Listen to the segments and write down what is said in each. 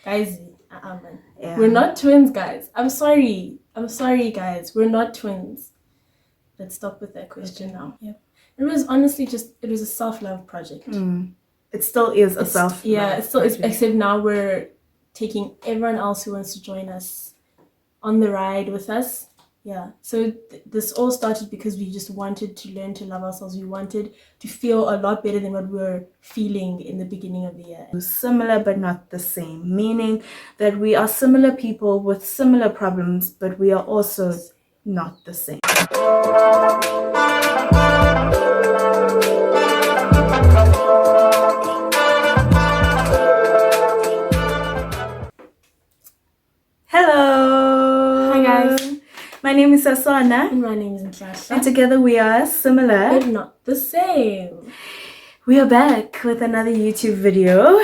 Guys, man. Yeah. We're not twins, guys. I'm sorry, guys. We're not twins. Let's stop with that question now. Yeah. It was honestly it was a self-love project. It still is a self-love Yeah, it still is, project. except now we're taking everyone else who wants to join us on the ride with us. Yeah, so this all started because we just wanted to learn to love ourselves. We wanted to feel a lot better than what we were feeling in the beginning of the year. Similar but not the same, meaning that we are similar people with similar problems, but we are also not the same. Hello! Hi guys! My name is Sesona. And my name is Ntlahla. And together we are similar but not the same. We are back with another YouTube video.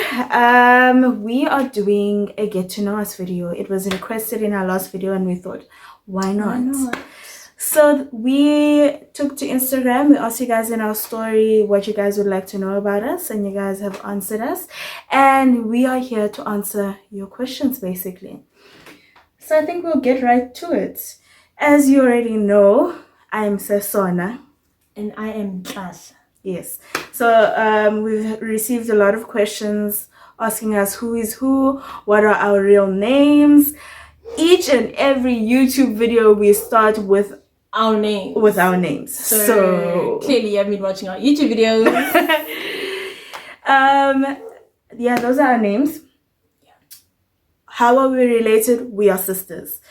We are doing a get to know us video. It was requested in our last video and we thought, why not? Why not? So we took to Instagram. We asked you guys in our story what you guys would like to know about us, and you guys have answered us. And we are here to answer your questions basically. So I think we'll get right to it. As you already know, I am Sesona. And I am Ntlahla. Yes. So we've received a lot of questions asking us who is who, what are our real names. Each and every YouTube video we start with our names. So clearly you haven't been watching our YouTube videos. Yeah, those are our names. Yeah. How are we related? We are sisters.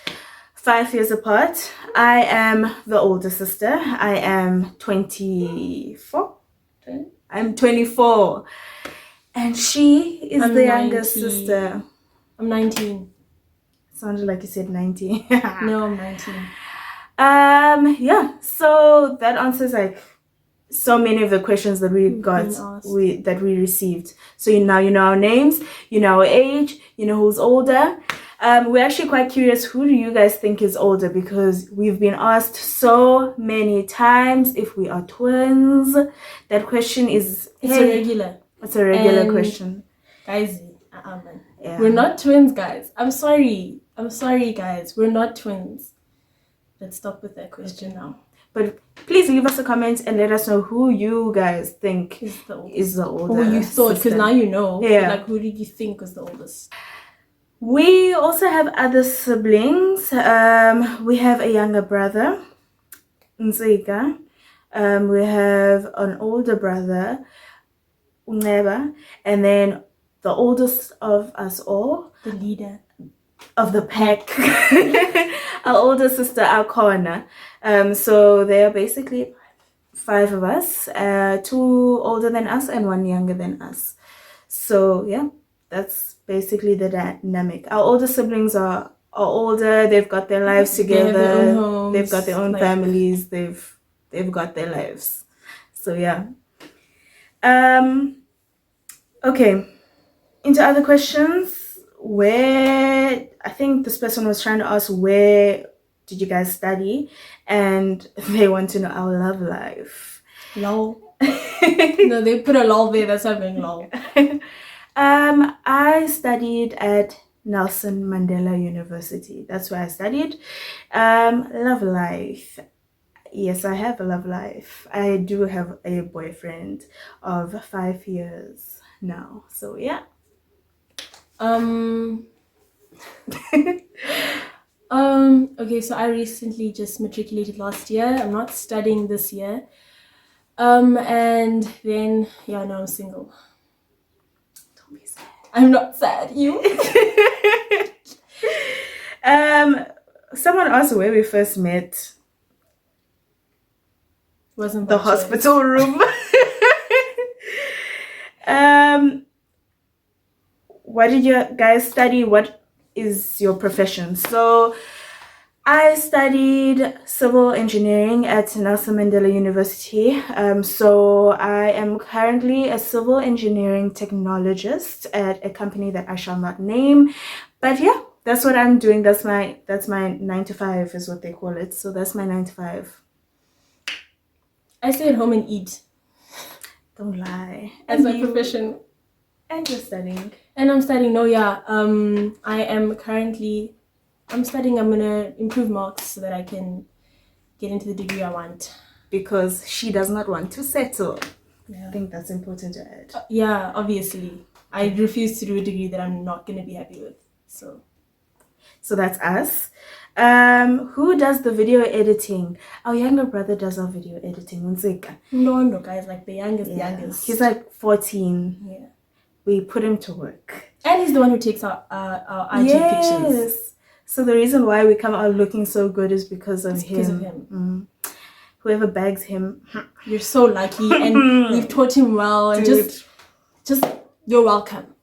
5 years apart. I am the older sister. I am 24. I'm 24. And she is the youngest sister. I'm 19. Sounded like you said 90. No, I'm 19. Yeah, so that answers like so many of the questions that we got, that we received. So now you know our names, you know our age, you know who's older. We're actually quite curious, who do you guys think is older? Because we've been asked so many times if we are twins. That question is... It's a regular question. Guys, yeah. We're not twins, guys. I'm sorry, guys. We're not twins. Let's stop with that question now. But please leave us a comment and let us know who you guys think is the oldest. Or you thought, because now you know. Yeah. Like, who did you think was the oldest? We also have other siblings. We have a younger brother, Nzika. We have an older brother, Uneba, and then the oldest of us all, the leader of the pack, our older sister, Akona. So there are basically 5 of us, 2 older than us and 1 younger than us. So yeah, that's basically the dynamic. Our older siblings are older. They've got their lives together. They have their own homes. They've got their own families. They've got their lives. So yeah. Okay. Into other questions. I think this person was trying to ask, where did you guys study? And they want to know our love life. Lol. No, they put a lol there. That's not being lol. I studied at Nelson Mandela University. That's where I studied. Love life. Yes, I have a love life. I do have a boyfriend of 5 years now. So yeah. Okay, so I recently just matriculated last year. I'm not studying this year. And then, yeah, no, I'm single. Don't be sad. I'm not sad. You? Someone asked where we first met. Wasn't the hospital room. What did you guys study? What is your profession? So I studied civil engineering at Nelson Mandela University. So I am currently a civil engineering technologist at a company that I shall not name. But yeah, that's what I'm doing. That's my 9 to 5 is what they call it. So that's my 9 to 5. I stay at home and eat. Don't lie. That's my profession. And you're studying. And I'm studying. No, yeah. I am currently. I'm studying. I'm gonna improve marks so that I can get into the degree I want. Because she does not want to settle. Yeah. I think that's important to add. Yeah, obviously. I refuse to do a degree that I'm not gonna be happy with. So that's us. Who does the video editing? Our younger brother does our video editing. no, guys, like the youngest. He's like 14. Yeah. We put him to work. And he's the one who takes our IG pictures. So the reason why we come out looking so good is because of him. Because of him. Whoever bags him. You're so lucky, and we've taught him well, and just you're welcome.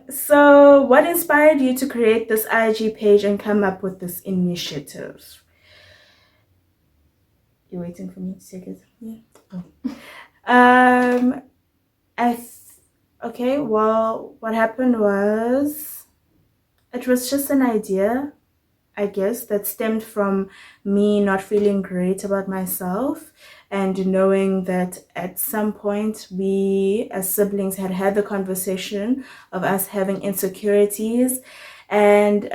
So what inspired you to create this IG page and come up with this initiative? You're waiting for me to take it? Yeah. Okay, well, what happened was, it was just an idea, I guess, that stemmed from me not feeling great about myself and knowing that at some point we as siblings had the conversation of us having insecurities, and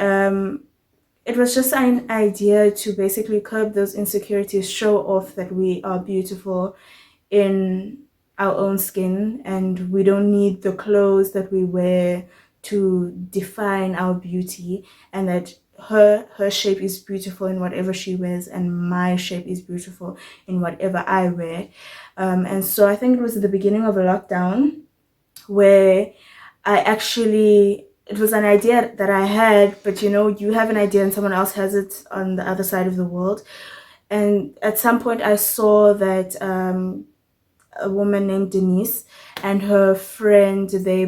it was just an idea to basically curb those insecurities, show off that we are beautiful in our own skin and we don't need the clothes that we wear to define our beauty, and that her shape is beautiful in whatever she wears and my shape is beautiful in whatever I wear. And so I think it was at the beginning of a lockdown where it was an idea that I had, but you have an idea and someone else has it on the other side of the world. And at some point I saw that a woman named Denise and her friend, they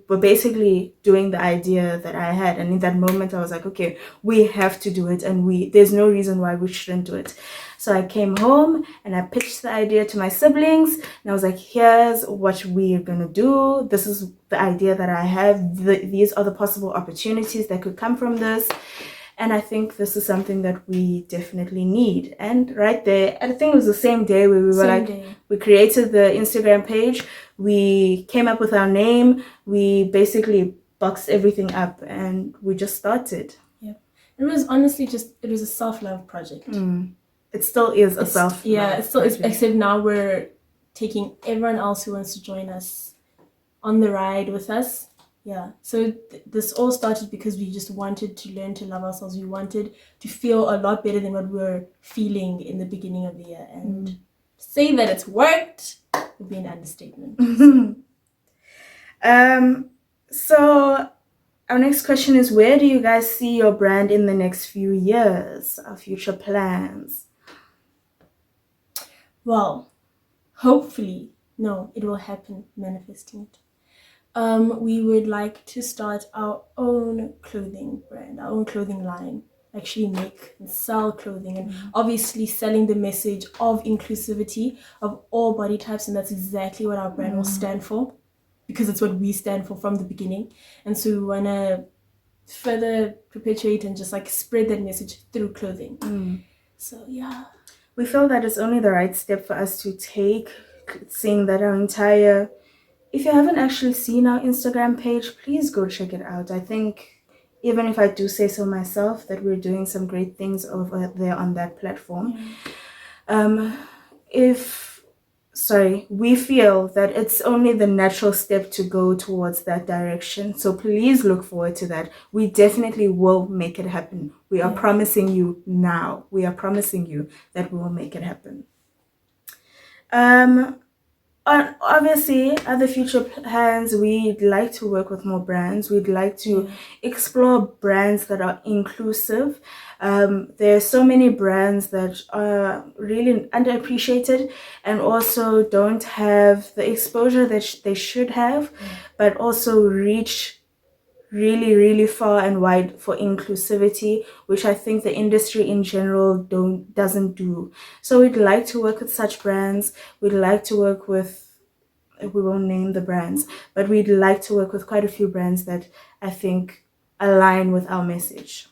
were basically doing the idea that I had, and in that moment I was like, okay, we have to do it, and there's no reason why we shouldn't do it. So I came home and I pitched the idea to my siblings, and I was like, here's what we're gonna do, this is the idea that I have, these are the possible opportunities that could come from this, and I think this is something that we definitely need. And right there, I think it was the same day where we created the Instagram page, we came up with our name, we basically boxed everything up, and we just started. Yeah, it was honestly it was a self-love project. It still is a self-love. Yeah, it still is, except now we're taking everyone else who wants to join us on the ride with us. Yeah, so this all started because we just wanted to learn to love ourselves. We wanted to feel a lot better than what we were feeling in the beginning of the year. And say that it's worked would be an understatement. So our next question is, where do you guys see your brand in the next few years? Our future plans? Well, hopefully, no, it will happen, manifesting it. We would like to start our own clothing brand, our own clothing line, actually make and sell clothing, and obviously selling the message of inclusivity of all body types, and that's exactly what our brand will stand for, because it's what we stand for from the beginning. And so we want to further perpetuate and just like spread that message through clothing. So yeah, we feel that it's only the right step for us to take, seeing that our entire, if you haven't actually seen our Instagram page, please go check it out. I think, even if I do say so myself, that we're doing some great things over there on that platform. We feel that it's only the natural step to go towards that direction. So please look forward to that. We definitely will make it happen. We are promising you now. We are promising you that we will make it happen. Obviously, other future plans, we'd like to work with more brands. We'd like to explore brands that are inclusive. There are so many brands that are really underappreciated and also don't have the exposure that they should have, but also reach really, really far and wide for inclusivity, which I think the industry in general doesn't do. So we'd like to work with such brands. We'd like to work with, we won't name the brands, but we'd like to work with quite a few brands that I think align with our message.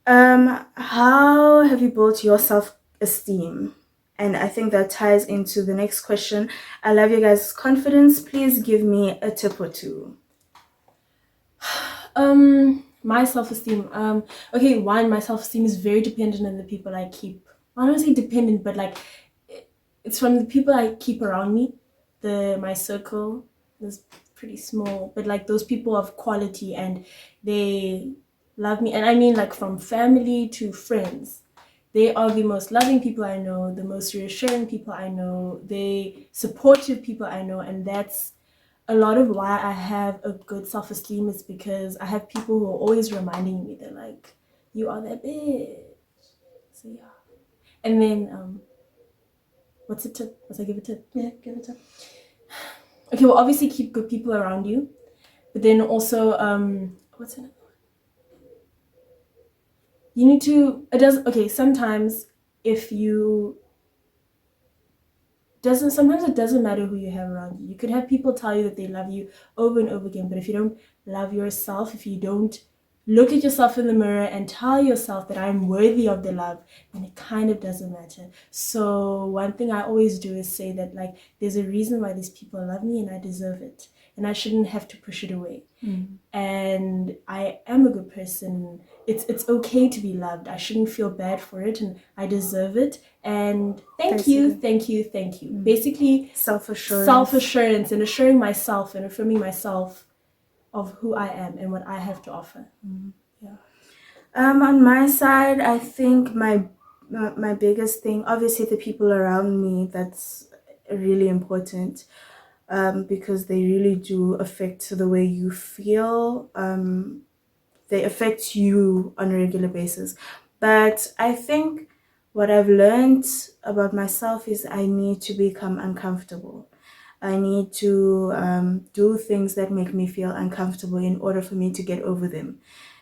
How have you built your self-esteem And I think that ties into the next question. I love you guys' confidence. Please give me a tip or two. My self-esteem. Okay, one, my self-esteem is very dependent on the people I keep. I don't say dependent, but like it's from the people I keep around me. My circle is pretty small, but like those people of quality, and they love me. And I mean like from family to friends. They are the most loving people I know, the most reassuring people I know, the supportive people I know, and that's a lot of why I have a good self-esteem is because I have people who are always reminding me. They're like, you are that bitch. So yeah. And then what's a tip? Must I give a tip? Yeah, give a tip. Okay, well obviously keep good people around you. But then also what's another one? You need to sometimes if you sometimes it doesn't matter who you have around you. You could have people tell you that they love you over and over again, but if you don't love yourself, if you don't look at yourself in the mirror and tell yourself that I'm worthy of the love, then it kind of doesn't matter. So one thing I always do is say that like there's a reason why these people love me and I deserve it, and I shouldn't have to push it away. And I am a good person. It's okay to be loved. I shouldn't feel bad for it, and I deserve it. And thank you. Basically self-assurance and assuring myself and affirming myself of who I am and what I have to offer. Yeah. On my side, I think my biggest thing, obviously the people around me, that's really important, because they really do affect the way you feel. They affect you on a regular basis. But I think what I've learned about myself is I need to become uncomfortable. I need to do things that make me feel uncomfortable in order for me to get over them.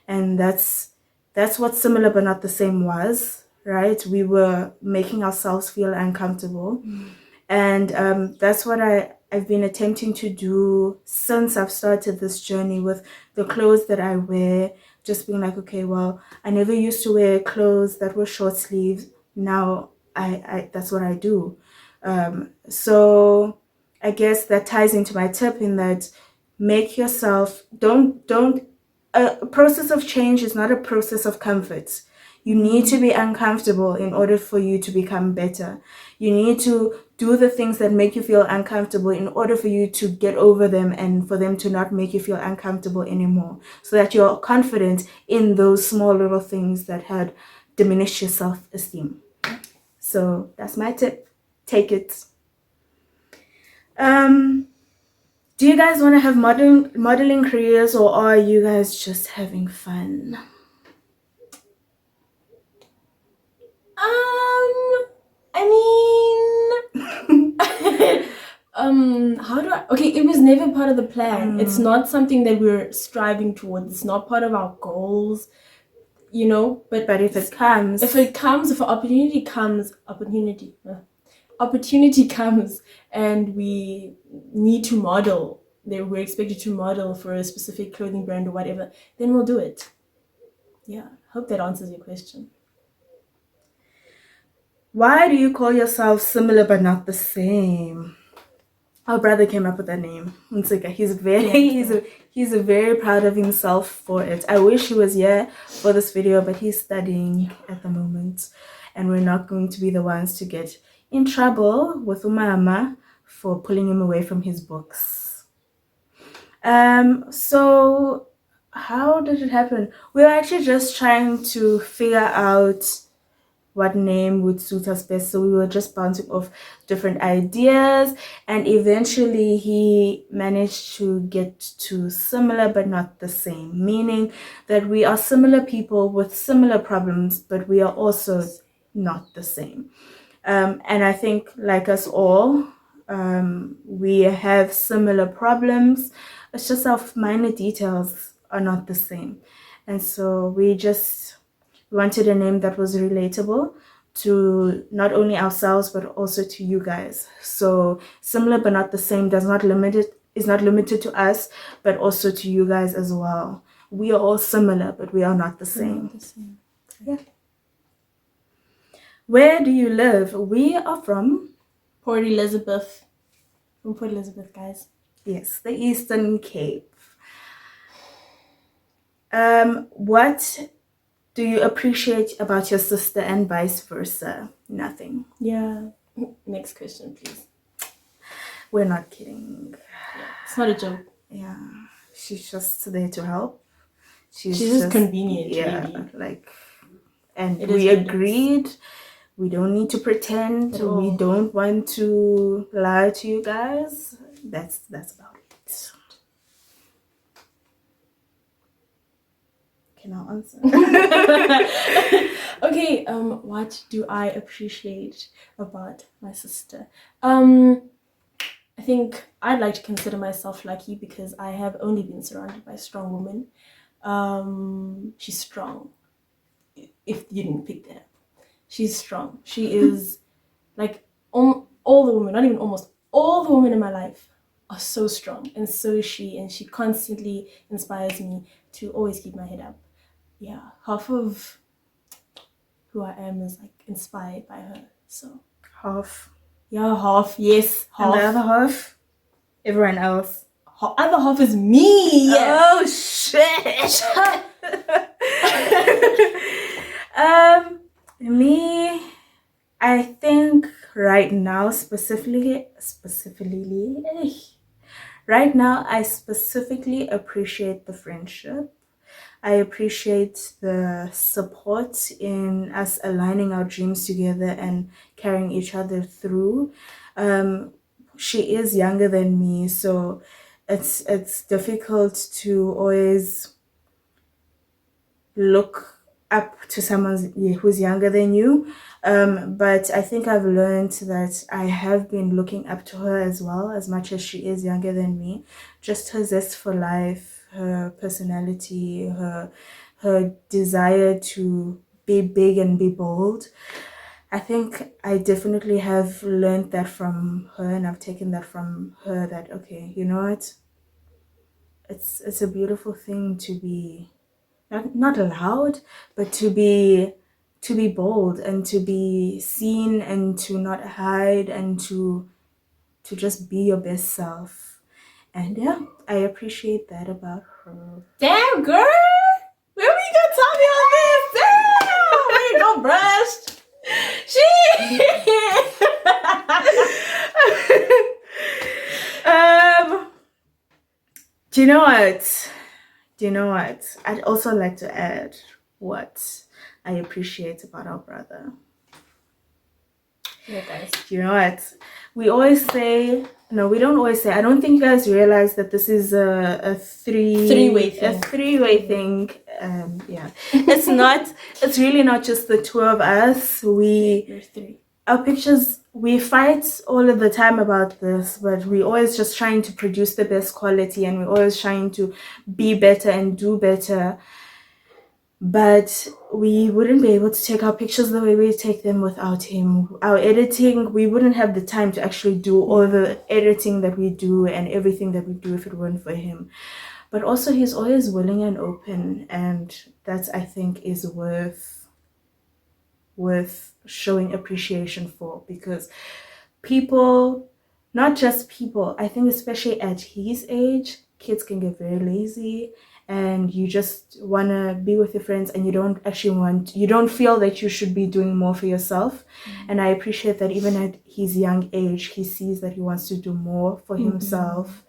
And that's what Similar But Not The Same was, right? We were making ourselves feel uncomfortable. And that's what I've been attempting to do since I've started this journey with the clothes that I wear. Just being like, okay, well, I never used to wear clothes that were short sleeves. Now I that's what I do. So I guess that ties into my tip in that make yourself, don't a process of change is not a process of comfort. You need to be uncomfortable in order for you to become better. You need to do the things that make you feel uncomfortable in order for you to get over them and for them to not make you feel uncomfortable anymore, so that you're confident in those small little things that had diminished your self-esteem. So that's my tip. Take it. Do you guys want to have modeling careers, or are you guys just having fun? I mean, how do I? Okay, it was never part of the plan. It's not something that we're striving towards. It's not part of our goals, you know. But if it comes, if an opportunity comes, and we need to model, we're expected to model for a specific clothing brand or whatever, then we'll do it. Yeah, hope that answers your question. Why do you call yourself similar but not the same? Our brother came up with that name. He's very proud of himself for it. I wish he was here for this video, but he's studying at the moment, and we're not going to be the ones to get in trouble with Umama for pulling him away from his books. So how did it happen? We were actually just trying to figure out what name would suit us best, so we were just bouncing off different ideas, and eventually he managed to get to similar but not the same, meaning that we are similar people with similar problems, but we are also not the same. And I think, like us all, we have similar problems. It's just our minor details are not the same, and so we just wanted a name that was relatable to not only ourselves but also to you guys. So Similar But Not The Same is not limited to us, but also to you guys as well. We are all similar, but we are not the same. Not the same. Yeah. Where do you live? We are from, Port Elizabeth. From Port Elizabeth, guys. yes, the Eastern Cape. What do you appreciate about your sister and vice versa? Nothing. Yeah. Next question, please. We're not kidding. Yeah. It's not a joke. Yeah. She's just there to help. She's just convenient, yeah, really. like, and It we is what it agreed. We don't need to pretend. At all. We don't want to lie to you guys. That's about it. Can I answer? Okay, what do I appreciate about my sister? I think I'd like to consider myself lucky because I have only been surrounded by strong women. She's strong. If you didn't pick that up, she's strong. She is like all the women, not even almost all the women in my life are so strong, and so is she, and she constantly inspires me to always keep my head up. Yeah, half of who I am is like inspired by her. So Half. yeah, half, yes, half. And the other half? Everyone else. Other half is me. Oh shit. Me, I think right now right now I specifically appreciate the friendship. I appreciate the support in us aligning our dreams together and carrying each other through. She is younger than me, so it's difficult to always look up to someone who's younger than you. But I think I've learned that I have been looking up to her as well, as much as she is younger than me. Just her zest for life, her personality, her desire to be big and be bold. I think I definitely have learned that from her, and I've taken that from her, that okay, you know what? It's a beautiful thing to be not allowed, but to be bold and to be seen and to not hide and to just be your best self. And yeah, I appreciate that about her. Damn, girl! Where were you gonna tell me all this? Damn! Where you go, brushed? Do you know what? I'd also like to add what I appreciate about our brother. Yeah, guys. Do you know what? We always say, no, we don't always say, I don't think you guys realize that this is a three-way thing. Yeah. It's really not just the two of us. There's three. Our pictures, we fight all of the time about this, but we're always just trying to produce the best quality, and we're always trying to be better and do better. But we wouldn't be able to take our pictures the way we take them without him. Our editing, we wouldn't have the time to actually do all the editing that we do and everything that we do if it weren't for him. But also, he's always willing and open, and that, I think, is worth showing appreciation for, because people, not just people, I think especially at his age, kids can get very lazy, and you just want to be with your friends, and you don't feel that you should be doing more for yourself. And I appreciate that even at his young age, he sees that he wants to do more for himself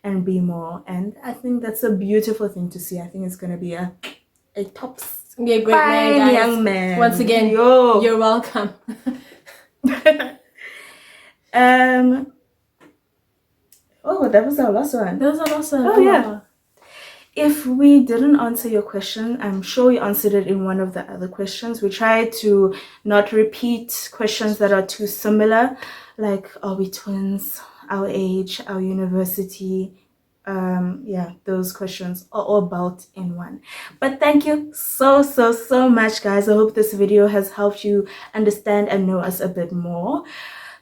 and be more. And I think that's a beautiful thing to see. I think it's going to be a top, be a great man, guys. Young man. Once again, you're welcome. Oh, that was our last one. Oh, yeah. If we didn't answer your question, I'm sure we answered it in one of the other questions. We tried to not repeat questions that are too similar, like, are we twins, our age, our university. Yeah, those questions are all built in one. But thank you so much, guys. I hope this video has helped you understand and know us a bit more.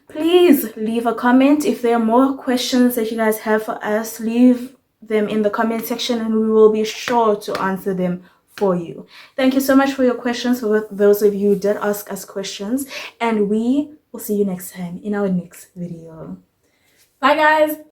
Please leave a comment. If there are more questions that you guys have for us, leave them in the comment section, and we will be sure to answer them for you. Thank you so much for your questions, for those of you who did ask us questions, and we will see you next time in our next video. Bye guys.